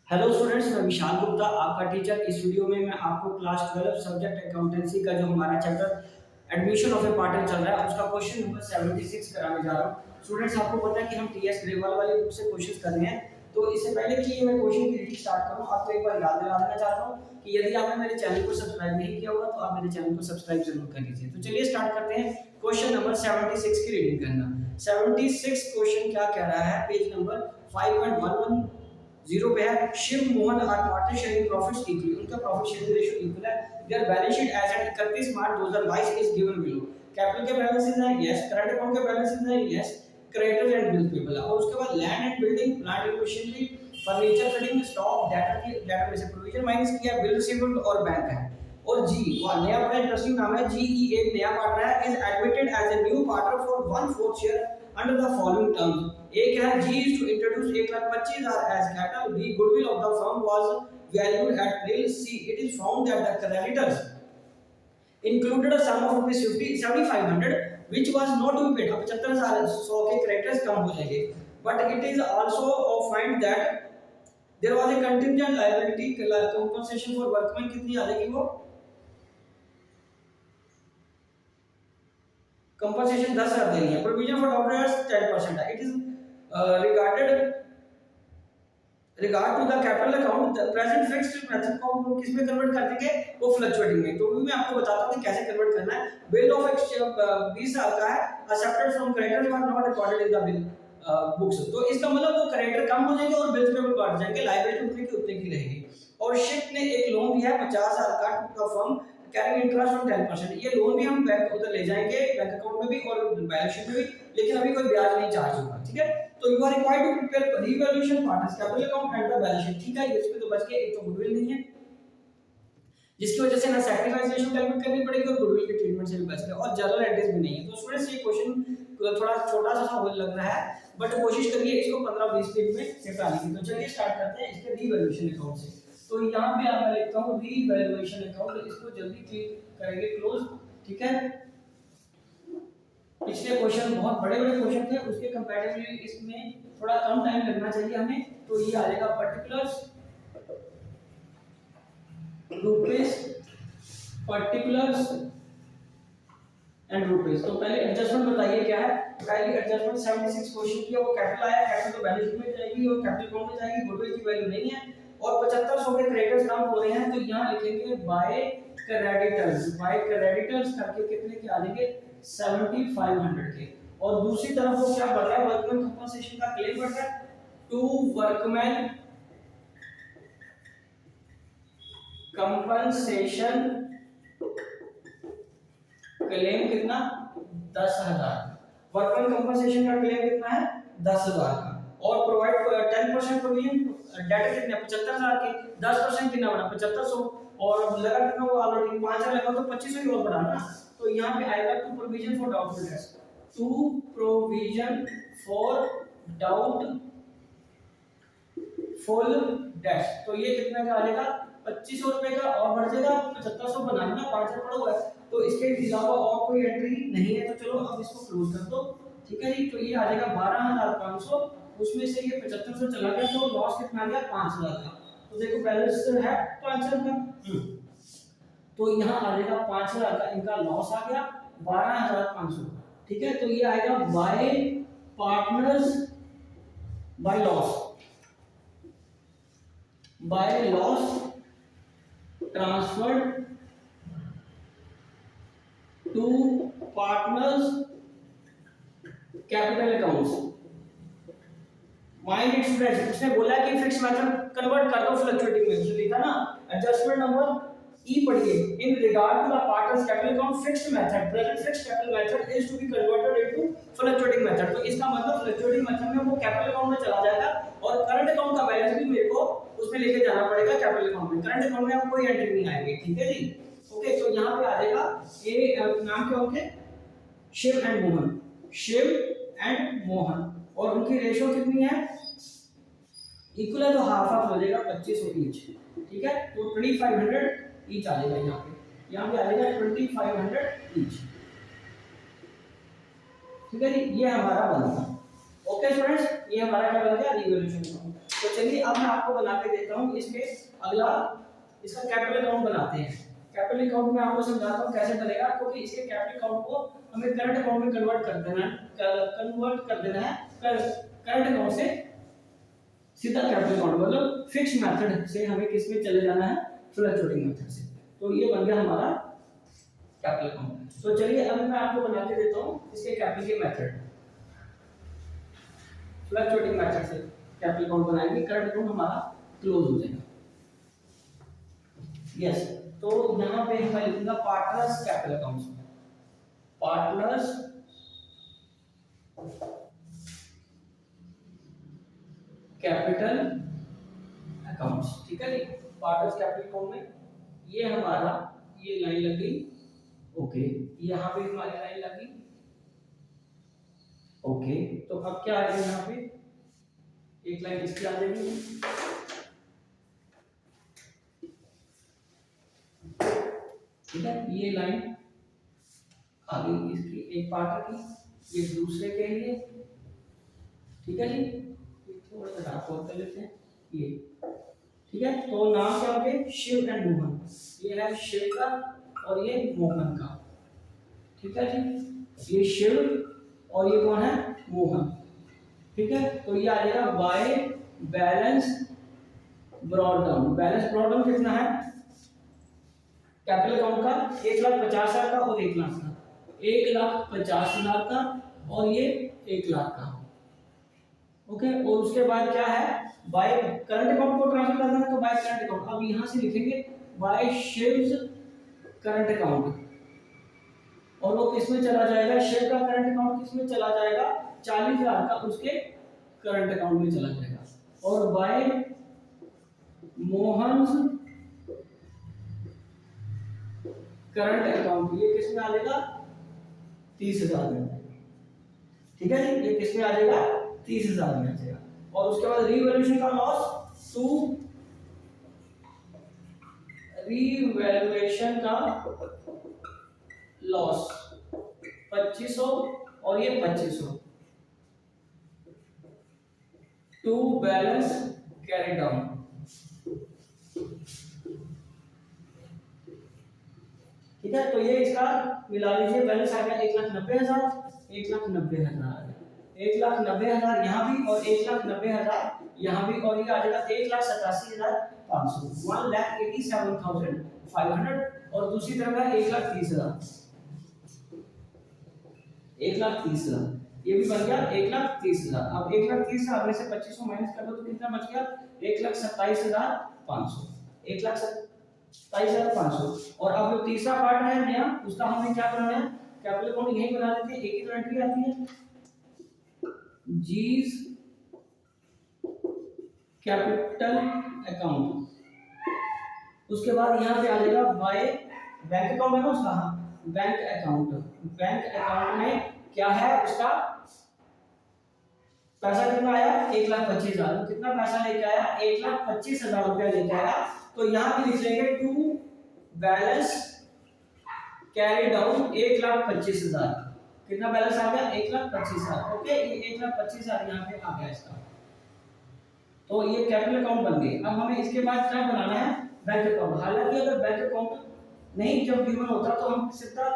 Hello students, मैं विशाल गुप्ता आपका teacher. इस वीडियो में मैं आपको क्लास 12 सब्जेक्ट अकाउंटेंसी का जो हमारा chapter admission of A partner चल रहा है उसका क्वेश्चन नंबर 76 कराने जा रहा हूँ। स्टूडेंट्स, आपको पता है कि हम टीएस ग्रेवाल वाली बुक से क्वेश्चन कर रहे हैं। तो इससे पहले कि मैं क्वेश्चन की रीडिंग स्टार्ट करूँ, आपको एक बार याद दिला देना चाहता हूँ कि यदि आपने मेरे चैनल को सब्सक्राइब नहीं किया होगा तो आप मेरे चैनल को सब्सक्राइब जरूर कर लीजिए। तो चलिए स्टार्ट करते हैं क्वेश्चन नंबर 76 की रीडिंग करना। 76 क्वेश्चन क्या कह रहा है, पेज नंबर 5.11 जीरो पे है। Shiv Mohan are partner sharing profits equally, उनका प्रॉफिट शेयरिंग रेशियो इक्वल है। Their balance sheet as at 31 March 2022 is given below. Capital के बैलेंसेस है यस, करंट अकाउंट के बैलेंसेस है yes, creditors and bills payable है। और उसके बाद land and building, plant and machinery, furniture, fitting, stock, डाटा में से प्रोविजन माइनस किया, बिल रिसीवेबल और बैंक है। और जी वह नया बड़ा इंटरेस्टिंग नाम है, जीई एक नया पार्टनर है, is admitted as a new partner for 1/4 share under the following terms. एक है G is to introduce 1,25,000 as capital, B goodwill of the firm was valued at nil, c it is found that the creditors included a sum of rupees 7,500 which was not to be paid। अब 75,100 के creditors कम हो जाएंगे, but it is also find that there was a contingent liability compensation for workmen, कितनी आ जाएगी वो compensation 10,000 देनी है। Provision for doctors 10% है। It is regard to the capital account the present fixed method को हम किस में कन्वर्ट कर देंगे, वो फ्लक्चुएटिंग में। तो मैं आपको बताता हूं कि कैसे कन्वर्ट करना है। बिल ऑफ एक्सचेंज 20 साल का है, accepted from creditors were not recorded in the bill books. तो इसका मतलब वो क्रेडिटर कम हो जाएंगे और बिल्स पेबल बढ़ जाएंगे, लायबिलिटी उतनी की उतनी की रहेगी। और शिप ने एक लोन दिया है 50,000 का to the firm carrying interest on 10%। ये लोन भी हम बैंक उधर ले जाएंगे, बैंक अकाउंट में भी और बैलेंस शीट में भी, लेकिन अभी कोई ब्याज नहीं चार्ज होगा, ठीक है। तो you are required to prepare revaluation partners capital account and the balance sheet, ठीक है। इसमें तो बच के एक तो गुडविल नहीं है, जिसकी वजह से ना सैक्रिफाइसेशन कैलकुलेट करनी पड़ेगी और गुडविल के ट्रीटमेंट से भी बच गए, और जर्नल एंट्रीज भी नहीं है। तो स्टूडेंट्स, ये क्वेश्चन थोड़ा छोटा सा होल लग रहा है, बट कोशिश करिए इसको 15-20 मिनट में निपटाने की। तो चलिए स्टार्ट करते हैं इसके रीवैल्यूएशन अकाउंट से। तो यहाँ पे मैं लिखता हूँ रीवैल्यूएशन अकाउंट, इसको जल्दी क्लिक करेंगे क्लोज, ठीक है। पिछले क्वेश्चन बहुत बड़े-बड़े क्वेश्चन थे, उसके कंपैरेटिवली इसमें थोड़ा कम टाइम लगना चाहिए हमें। तो ये आ जाएगा particulars rupees, particulars and rupees. तो पहले एडजस्टमेंट बताइए क्या है। पहली एडजस्टमेंट 76 क्वेश्चन की है, वो कैपिटल आया, कैपिटल तो बैलेंस शीट में जाएगी और कैपिटल अकाउंट में जाएगी, गुडविल की वैल्यू नहीं है और 7500 के क्रेडिटर्स कम हो रहे हैं। तो यहां लिखेंगे बाय क्रेडिटर्स, बाय क्रेडिटर्स करके कितने के आ जाएंगे 7500 के। और दूसरी तरफ वो क्या बढ़ रहा है, वर्कमैन कंपनसेशन का क्लेम बढ़ रहा है टू वर्कमैन कंपनसेशन क्लेम कितना 10,000। वर्कमैन कंपनसेशन का क्लेम कितना है 10,000 का। और प्रोवाइड 10% प्रोविजन डेटा कितने 75,000 के, 10% कितना बना 7500, और लगा कितना वो ऑलरेडी 5,000 लगा तो 2500 ही और बढ़ाना ना। तो यहाँ पे आएगा to provision for doubtful debts, to provision for doubtful debts. तो ये कितना का आ जाएगा 2500 रुपए का, और बढ़ जाएगा 7500 बनाना ना, 5,000 पड़ा हुआ है। तो इसके अलावा और कोई एंट्री नहीं है, तो चलो अब इसको क्लोज कर दो, ठीक है जी। तो ये आ जाएगा 12,500, उसमें से ये 7500 चला गया, तो लॉस कितना आ गया 5,000 का। तो देखो बैलेंस है 5,000 का, तो यहाँ आ जाएगा 5,000 का इनका लॉस आ गया 12,500, ठीक है। तो ये आएगा by partners by loss transferred to partners capital accounts. Mind it students, उसने बोला कि फिक्स मेथड कन्वर्ट कर दो फ्लक्चुएटिंग में, उसने लिखा ना एडजस्टमेंट नंबर ई पढ़िए। In regard to the partners capital account fixed method, present fixed capital method is to be converted into fluctuating method. तो इसका मतलब फ्लक्चुएटिंग मेथड में वो कैपिटल अकाउंट में चला जाएगा और करंट अकाउंट का बैलेंस भी मेरे को उसमें लेके जाना पड़ेगा कैपिटल अकाउंट में। करंट अकाउंट में अब कोई एंट्री नहीं आएगी, ठीक है जी। ओके, तो यहाँ पे आ जाएगा ये नाम क्या होंगे शिव एंड मोहन, शिव एंड मोहन, और उनकी रेशियो कितनी है इक्वल है, तो हाफ हाफ हो जाएगा 2500 ईच, ठीक है। तो 2500 ईच आ जाएगा, यहाँ पे आ जाएगा 2500 ईच, ठीक है जी। ये हमारा बन गया। ओके स्टूडेंट्स, ये हमारा क्या बन गया, रिवॉल्यूशन अकाउंट। तो चलिए अब मैं आपको बना के देता हूँ इसके अगला, इसका कैपिटल अकाउंट बनाते हैं। कैपिटल अकाउंट में आपको समझाता हूँ कैसे बनेगा, क्योंकि इसके कैपिटल अकाउंट को हमें करंट अकाउंट में कन्वर्ट कर देना है, करंट अकाउंट से सीधा कैपिटल अकाउंट, मतलब फिक्स मेथड से हमें किस में चले जाना है, फ्लक्चुएटिंग मेथड से। तो ये बन गया हमारा कैपिटल अकाउंट। तो चलिए अब मैं आपको बना के देता हूँ इसके कैपिटल के मेथड, फ्लक्चुएटिंग मेथड से कैपिटल अकाउंट बनाएंगे, करंट अकाउंट हमारा क्लोज हो जाएगा। यस, तो यहाँ पे मैं लिखूंगा partners capital accounts, partners capital accounts, ठीक है जी। पार्टनर्स कैपिटल अकाउंट में ये हमारा ये लाइन लगी, ओके, यहाँ पे हमारी लाइन लगी, ओके। तो अब क्या आएगा, यहाँ पे एक लाइन इसकी आ जाएगी, ठीक है। ये लाइन आ गई इसकी एक पार्ट की, ये दूसरे के लिए, ठीक है जी। थोड़ा सा डार्क और कर लेते हैं ये, ठीक है। तो नाम क्या हो गए, शिव एंड मोहन, ये है शिव का और ये मोहन का, ठीक है जी। ये शिव और ये कौन है, मोहन, ठीक है। तो ये आ जाएगा by balance brought down. Balance brought down कितना है कैपिटल अकाउंट का, 1,50,000 का और 1 लाख का, 1,50,000 का और ये 1 लाख का, ओके। और उसके बाद क्या है, बाय करंट अकाउंट को ट्रांसफर करना है तो बाय करंट अकाउंट, अब यहां से लिखेंगे बाय शिव्स करंट अकाउंट, और वो किस में चला जाएगा, शिव का करंट अकाउंट किस में चला जाएगा, 40,000 का उसके करंट अकाउंट में चला जाएगा। और बाय मोहन करंट अकाउंट ये किस में आ जाएगा, 30,000 में, ठीक है जी। ये किस में आ जाएगा, 30,000 में आ जाएगा। और उसके बाद रीवैल्यूएशन का लॉस, टू रीवैल्यूएशन का लॉस 2500 और ये 2500, टू बैलेंस कैरी डाउन, ठीक है। तो ये इसका मिला लीजिए, बैलेंस आ गया 1,90,000, 1,90,000, 1,90,000 यहाँ भी और 1,90,000 यहाँ भी, और ये आ जाएगा 1,87,500, 1,87,500। और दूसरी तरफ है 1,30,000, 1,30,000 ये भी बन गया 1,30,000। अब 1,30,000 में से 2500 माइनस कर दो तो कितना बच गया, 1,27,500, 1,27,500। और अब जो तीसरा पार्ट है नया, उसका हमें क्या बनाना है, कैपिटल अकाउंट यही बना देते हैं, एक ही तो एंट्री आती है, जीज कैपिटल अकाउंट। उसके बाद यहाँ पे आ जाएगा बाय बैंक अकाउंट है ना उसका, हाँ बैंक अकाउंट, बैंक अकाउंट में क्या है उसका पैसा कितना आया, 1,25,000, कितना पैसा लेके आया, 1,25,000 रुपया लेके आया। तो यहाँ पे लिख लेंगे टू बैलेंस कैरी डाउन 1,25,000, कितना बैलेंस आ गया, 1,25,000, ओके। ये 1,25,000 यहाँ पे आ गया इसका, तो ये कैपिटल अकाउंट बन गए। अब हमें इसके बाद क्या बनाना है, बैंक अकाउंट। हालांकि अगर बैंक अकाउंट नहीं जब गिवन होता तो हम सीधा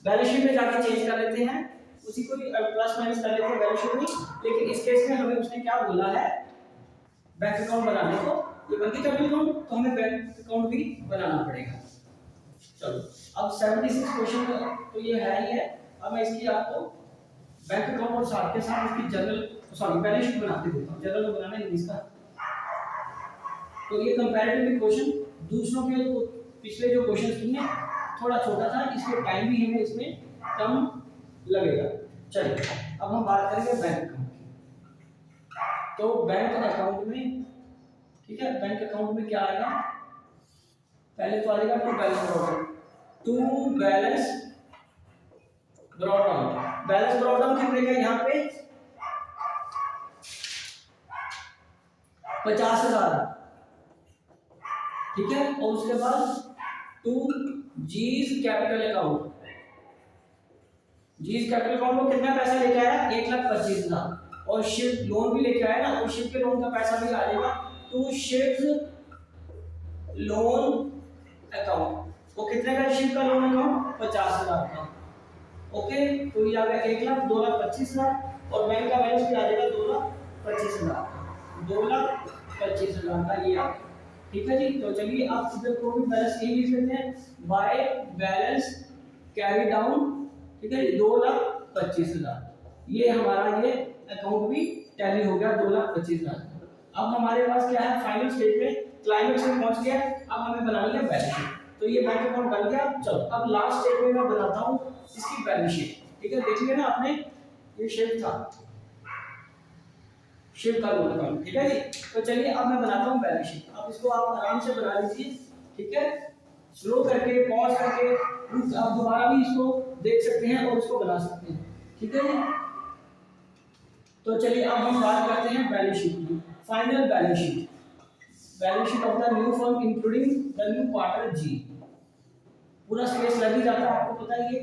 बैलेंस शीट में जाके चेंज कर लेते हैं, उसी को प्लस माइनस कर लेते हैं बैलेंस शीट में। लेकिन इस केस में हमें उसने क्या बोला है, बैंक अकाउंट बनाने को, ये बनती कैपिटल अकाउंट तो हमें बैंक अकाउंट भी बनाना पड़ेगा। चलो अब 76 क्वेश्चन तो ये है ही है। अब मैं इसकी आपको बैंक अकाउंट और साथ के साथ इसकी जनरल बैलेंस शीट बना के देता हूं, जनरल तो बनाना नहीं इसका। तो ये कंपैरेटिवली क्वेश्चन दूसरों के पिछले जो क्वेश्चन किए थोड़ा छोटा था, इसके टाइम भी हमें इसमें कम लगेगा। चलिए अब हम बात करेंगे बैंक अकाउंट की। तो बैंक अकाउंट में, ठीक है, बैंक अकाउंट में क्या आएगा, पहले तो आएगा to balance brought down, to balance brought down. Balance brought down कितने का, यहाँ पे 50,000, ठीक है। और उसके बाद to G's capital account, G's capital account में कितना पैसा लेके आया, 1,25,000। और शिफ्ट लोन भी लेके आया ना, तो शिफ्ट के लोन का पैसा भी आ जाएगा टू शिफ्ट लोन अकाउंट। वो कितने का शिफ्ट का लोन अकाउंट? 50,000 का। ओके, तो ये आ गया 1,00,000, 2,25,000 और बैंक का बैलेंस भी आ जाएगा 2,25,000, 2,25,000 का ये आ गया। ठीक है जी। तो चलिए आप इधर को भी बैलेंस यही लिख लेते हैं, बाय बैलेंस कैरी डाउन। ठीक है, 2,25,000 ये हमारा ये अकाउंट भी टैली हो गया 2,25,000। अब हमारे पास क्या है, फाइनल स्टेज में क्लाइमेक्स में पहुंच गया। अब हमें बनानी है बैलेंस शीट। तो ये बैंक अकाउंट बन गया। चलो अब लास्ट स्टेज में मैं बनाता हूं इसकी बैलेंस शीट। ठीक है, देख लिया ना आपने, ये शेप था, शेप का लोन अकाउंट। ठीक है जी। तो चलिए अब मैं बनाता हूं बैलेंस शीट। अब इसको आप आराम से बना लीजिए। ठीक है, स्लो करके, पॉज करके, आप दोबारा भी इसको देख सकते हैं और इसको बना सकते हैं। ठीक है जी। तो चलिए अब हम बात करते हैं बैलेंस शीट की। Final balance sheet, balance sheet of the new firm including the new quarter G. पूरा स्पेस लग ही जाता है, आपको पता ही है।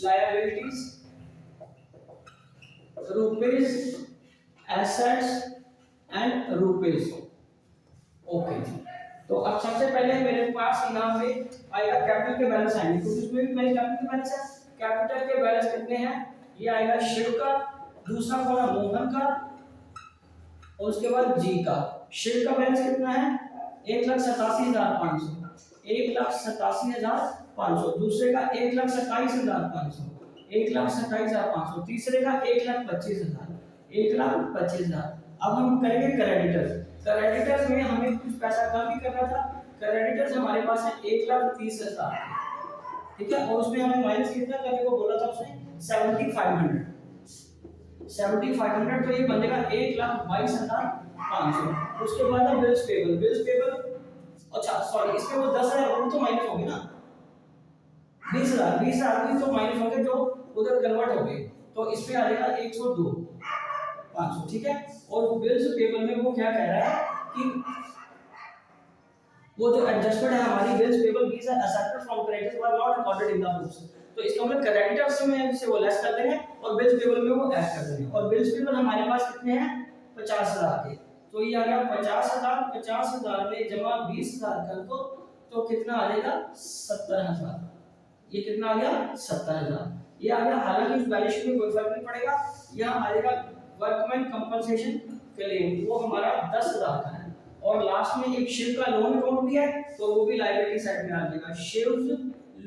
Liabilities, rupees, assets and rupees. Okay ji. तो अब सबसे पहले मेरे पास यहाँ पे आएगा कैपिटल के बैलेंस आएंगे, तो इसमें भी मेरे कैपिटल के बैलेंस है। कैपिटल के बैलेंस कितने हैं? ये आएगा शिव का, दूसरा कॉलम मोहन का और उसके बाद जी का। शिव का बैलेंस कितना है? 1,87,500, 1,87,500। दूसरे का 1,27,500, 1,27,500। तीसरे का 1,25,000, 1,25,000। अब हम करेंगे क्रेडिटर्स। क्रेडिटर्स में हमें कुछ पैसा कम भी करना था। क्रेडिटर्स हमारे पास है 1,30,000। ठीक है, और उसमें हमें माइनस कितना करने को बोला था उसने? 7,500, 7,500। तो ये बनेगा 1,22,500। उसके बाद है बिल्स पेबल। बिल्स पेबल, अच्छा सॉरी, इसमें वो 10,000 वो तो माइनस हो गए ना, 20,000, 20,000 भी तो माइनस हो गए जो उधर कन्वर्ट हो गए। तो इस पे आ जाएगा 102,500। ठीक है, और बिल्स पेबल में वो क्या कह रहा है कि वो जो एडजस्टमेंट है हमारी बिल्स पेबल बीस है accepted from creditors were not recorded in the books. तो इसका मतलब क्रेडिटर्स में से वो लेस कर देंगे और बिल्स पेबल में वो ऐड कर देंगे। और बिल्स पेबल हमारे पास कितने हैं? 50,000 के। तो ये आ गया 50,000, 50,000 में जमा 20,000 कर दो तो कितना आ जाएगा? 70,000। ये कितना आ गया? 70,000। ये आ गया। हालांकि उस बैलेंस शीट में कोई फर्क नहीं पड़ेगा। यहाँ आ जाएगा वर्कमैन कंपनसेशन क्लेम, वो हमारा 10,000 का है। और लास्ट में एक शिव का लोन अकाउंट भी है, तो वो भी लायबिलिटी साइड में आ जाएगा। शिव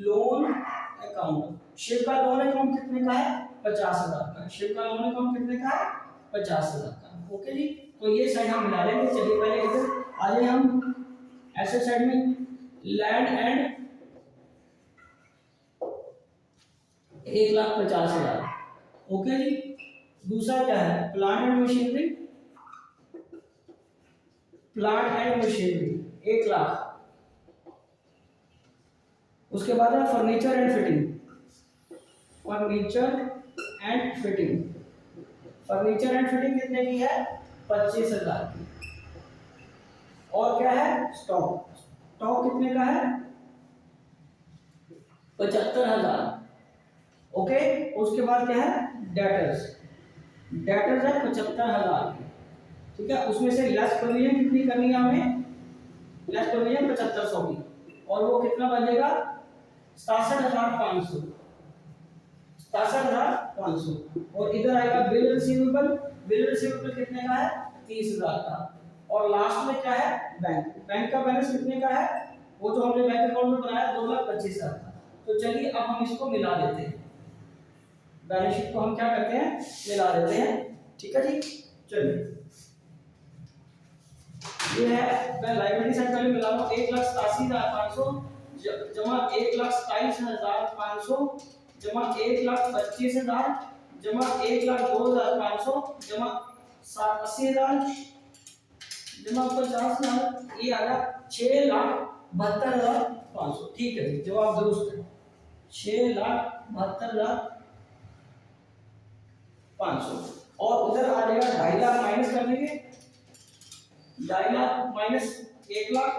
लोन अकाउंट, शिव का लोन अकाउंट कितने का है? 50,000 का। शिव का लोन अकाउंट कितने का है? 50,000 का। ओके जी। तो ये साइड हम मिला लेंगे। चलिए पहले इधर आ जाए हम एसेट साइड में। Land and 1,50,000। ओके जी। दूसरा क्या है? Plant and machinery, plant and machinery 1,00,000। उसके बाद है furniture and fitting, furniture and fitting. Furniture and fitting कितने की है? 25,000 की। और क्या है? स्टॉक, स्टॉक कितने का है? 75,000। ओके। उसके बाद क्या है? डेटर्स, डेटर्स है 75,000 की। ठीक है, उसमें से लेस प्रोविजन कितनी करनी है हमें? लेस प्रोविजन 7500 की। और वो कितना बनेगा? 67,500, 67,500। और इधर आएगा बिल रिसीवेबल। बिल रिसीवेबल कितने का है? 30,000 का। और लास्ट में क्या है? बैंक, बैंक का बैलेंस कितने का है? वो जो हमने बैंक अकाउंट में बनाया 2,25,000 का। तो चलिए अब हम इसको मिला देते हैं, बैलेंस शीट को हम क्या करते हैं? मिला देते हैं। ठीक है जी। चलिए ये है, मैं लायबिलिटी साइड पहले मिला रहा हूं। 1,87,500 जमा 1,27,500 जमा 1,25,000 जमा 1,02,500 जमा 80,000 जमा 50,000। ये आ गया 6,72,500। ठीक है जी, जवाब दुरुस्त है। 6,72,500। और उधर आ जाएगा 2,50,000 माइनस कर देंगे, 2,50,000 माइनस 1,00,000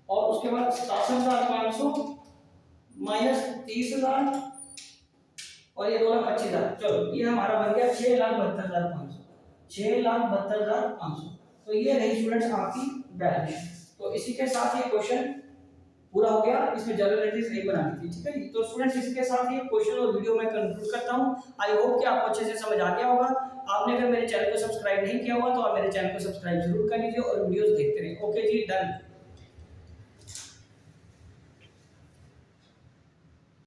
और उसके बाद 67,500 माइनस 30,000 और ये 2,25,000। चलो ये हमारा बन गया 6,72,500। 6,72,500। तो ये रही स्टूडेंट्स आपकी बैलेंस शीट। तो इसी के साथ ये क्वेश्चन पूरा हो गया, इसमें जनरल एंट्रीज नहीं बनानी थी, ठीक है जी। तो स्टूडेंट्स इसके साथ ये क्वेश्चन और वीडियो मैं कंक्लूड करता हूं। आई होप कि आपको अच्छे से समझ आ गया होगा। आपने अगर मेरे चैनल को सब्सक्राइब नहीं किया हुआ तो आप मेरे चैनल को सब्सक्राइब जरूर कर लीजिए और वीडियोस देखते रहिए। ओके जी, डन।